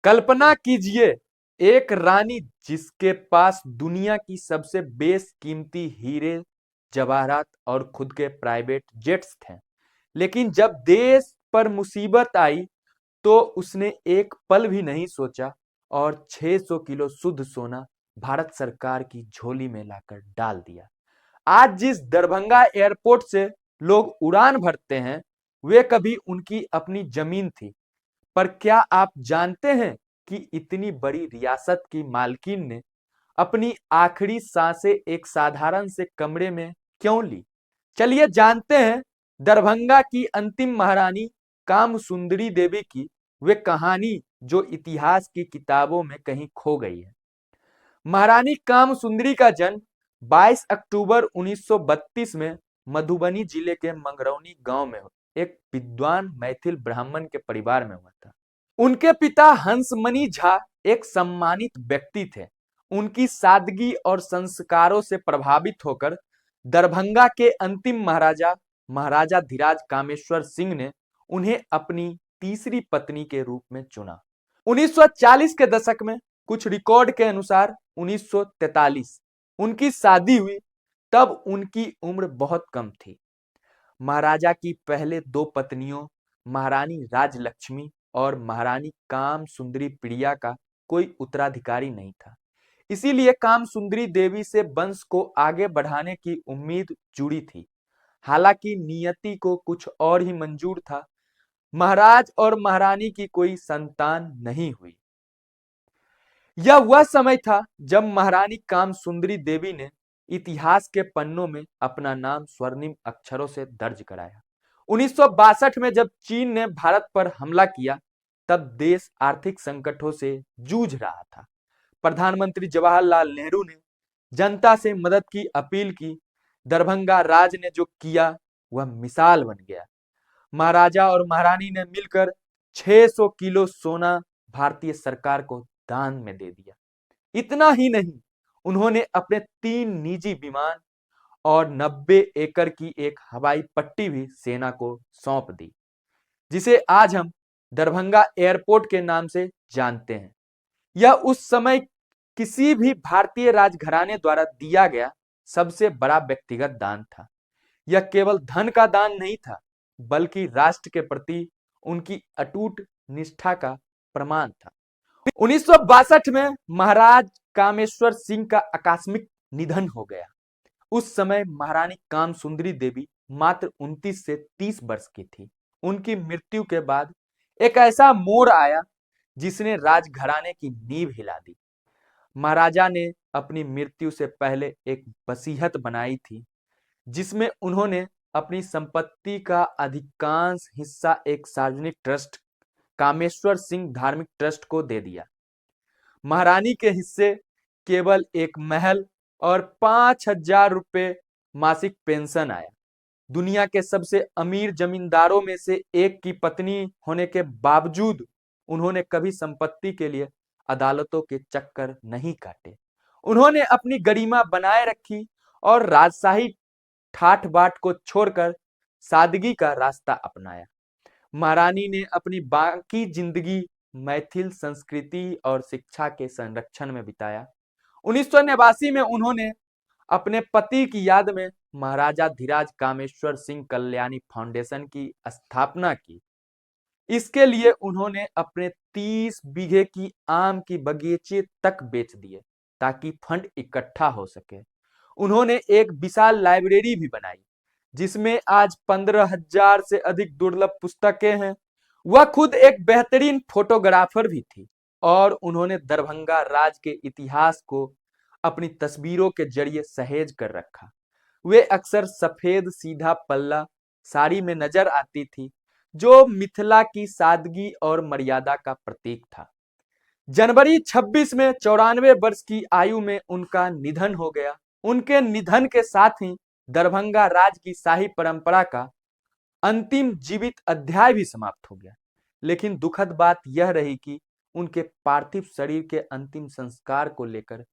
कल्पना कीजिए, एक रानी जिसके पास दुनिया की सबसे बेशकीमती हीरे जवाहरात और खुद के प्राइवेट जेट्स थे, लेकिन जब देश पर मुसीबत आई तो उसने एक पल भी नहीं सोचा और 600 किलो शुद्ध सोना भारत सरकार की झोली में लाकर डाल दिया। आज जिस दरभंगा एयरपोर्ट से लोग उड़ान भरते हैं, वे कभी उनकी अपनी जमीन थी। पर क्या आप जानते हैं कि इतनी बड़ी रियासत की मालकिन ने अपनी आखिरी सांसें एक साधारण से कमरे में क्यों ली? चलिए जानते हैं दरभंगा की अंतिम महारानी कामसुंदरी देवी की वे कहानी जो इतिहास की किताबों में कहीं खो गई है। महारानी कामसुंदरी का जन्म 22 अक्टूबर 1932 में मधुबनी जिले के मंगरौनी गांव में एक विद्वान मैथिल ब्राह्मण के परिवार में हुआ था। उनके पिता हंसमणि झा एक सम्मानित व्यक्ति थे। उनकी सादगी और संस्कारों से प्रभावित होकर दरभंगा के अंतिम महाराजा महाराजा धीराज कामेश्वर सिंह ने उन्हें अपनी तीसरी पत्नी के रूप में चुना। 1940 के दशक में कुछ रिकॉर्ड के अनुसार 1943 उनकी शादी हुई, तब उनकी उम्र बहुत कम थी। महाराजा की पहले दो पत्नियों महारानी राजलक्ष्मी और महारानी कामसुंदरी प्रिया का कोई उत्तराधिकारी नहीं था। इसीलिए कामसुंदरी देवी से वंश को आगे बढ़ाने की उम्मीद जुड़ी थी। हालांकि नियति को कुछ और ही मंजूर था। महाराज और महारानी की कोई संतान नहीं हुई। यह वह समय था जब महारानी कामसुंदरी देवी ने इतिहास के पन्नों में अपना नाम स्वर्णिम अक्षरों से दर्ज कराया। 1962 में जब चीन ने भारत पर हमला किया, तब देश आर्थिक संकटों से जूझ रहा था। प्रधानमंत्री जवाहरलाल नेहरू ने जनता से मदद की अपील की। दरभंगा राज ने जो किया वह मिसाल बन गया। महाराजा और महारानी ने मिलकर 600 किलो सोना भारतीय सरकार को दान में दे दिया। इतना ही नहीं, उन्होंने अपने 3 निजी विमान और 90 एकड़ की एक हवाई पट्टी भी सेना को सौंप दी, जिसे आज हम दरभंगा एयरपोर्ट के नाम से जानते हैं। यह उस समय किसी भी भारतीय राजघराने द्वारा दिया गया सबसे बड़ा व्यक्तिगत दान था। यह केवल धन का दान नहीं था, बल्कि राष्ट्र के प्रति उनकी अटूट निष्ठा का प्रमाण था। 1962 में महाराज कामेश्वर सिंह का आकस्मिक निधन हो गया। उस समय महारानी कामसुंदरी देवी मात्र 29 से 30 वर्ष की थी। उनकी मृत्यु के बाद एक ऐसा मोड़ आया जिसने राजघराने की नींव हिला दी। महाराजा ने अपनी मृत्यु से पहले एक वसीयत बनाई थी, जिसमें उन्होंने अपनी संपत्ति का अधिकांश हिस्सा एक सार्वजनिक ट्रस्ट कामेश्वर सिंह धार्मिक ट्रस्ट को दे दिया। महारानी के हिस्से केवल एक महल और 5,000 रुपए मासिक पेंशन आया। दुनिया के सबसे अमीर जमींदारों में से एक की पत्नी होने के बावजूद उन्होंने कभी संपत्ति के लिए अदालतों के चक्कर नहीं काटे। उन्होंने अपनी गरिमा बनाए रखी और राजशाही ठाठ बाट को छोड़कर सादगी का रास्ता अपनाया। महारानी ने अपनी बाकी जिंदगी मैथिल संस्कृति और शिक्षा के संरक्षण में बिताया। 1989 में उन्होंने अपने पति की याद में महाराजा धीराज कामेश्वर सिंह कल्याणी फाउंडेशन की स्थापना की। इसके लिए उन्होंने अपने 30 बीघे की आम की बगीचे तक बेच दिए ताकि फंड इकट्ठा हो सके। उन्होंने एक विशाल लाइब्रेरी भी बनाई, जिसमें आज 15,000 से अधिक दुर्लभ पुस्तकें हैं। वह खुद एक बेहतरीन फोटोग्राफर भी थी और उन्होंने दरभंगा राज के इतिहास को अपनी तस्वीरों के जरिए सहेज कर रखा। वे अक्सर सफेद सीधा पल्ला साड़ी में नजर आती थी, जो मिथिला की सादगी और मर्यादा का प्रतीक था। जनवरी 26 में 94 वर्ष की आयु में उनका निधन हो गया। उनके निधन के साथ ही दरभंगा राज की शाही परंपरा का अंतिम जीवित अध्याय भी समाप्त हो गया। लेकिन दुखद बात यह रही कि उनके पार्थिव शरीर के अंतिम संस्कार को लेकर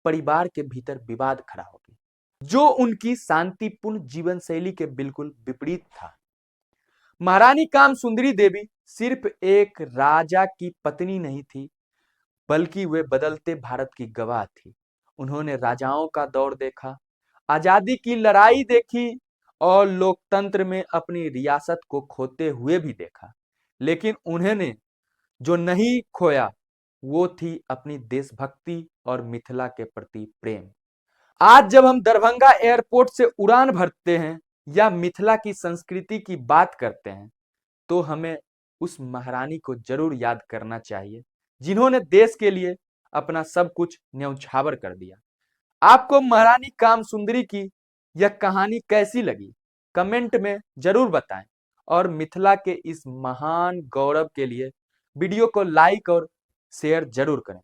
परिवार के भीतर विवाद खड़ा हो गया, जो उनकी शांतिपूर्ण जीवन शैली के बिल्कुल विपरीत था। महारानी कामसुंदरी देवी सिर्फ एक राजा की पत्नी नहीं थी, बल्कि वे बदलते भारत की गवाह थी। उन्होंने राजाओं का दौर देखा, आजादी की लड़ाई देखी और लोकतंत्र में अपनी रियासत को खोते हुए भी देखा। लेकिन उन्होंने जो नहीं खोया वो थी अपनी देशभक्ति और मिथिला के प्रति प्रेम। आज जब हम दरभंगा एयरपोर्ट से उड़ान भरते हैं या मिथिला की संस्कृति की बात करते हैं, तो हमें उस महारानी को जरूर याद करना चाहिए जिन्होंने देश के लिए अपना सब कुछ न्यौछावर कर दिया। आपको महारानी कामसुंदरी की यह कहानी कैसी लगी? कमेंट में जरूर बताएं और मिथिला के इस महान गौरव के लिए वीडियो को लाइक और शेयर जरूर करें।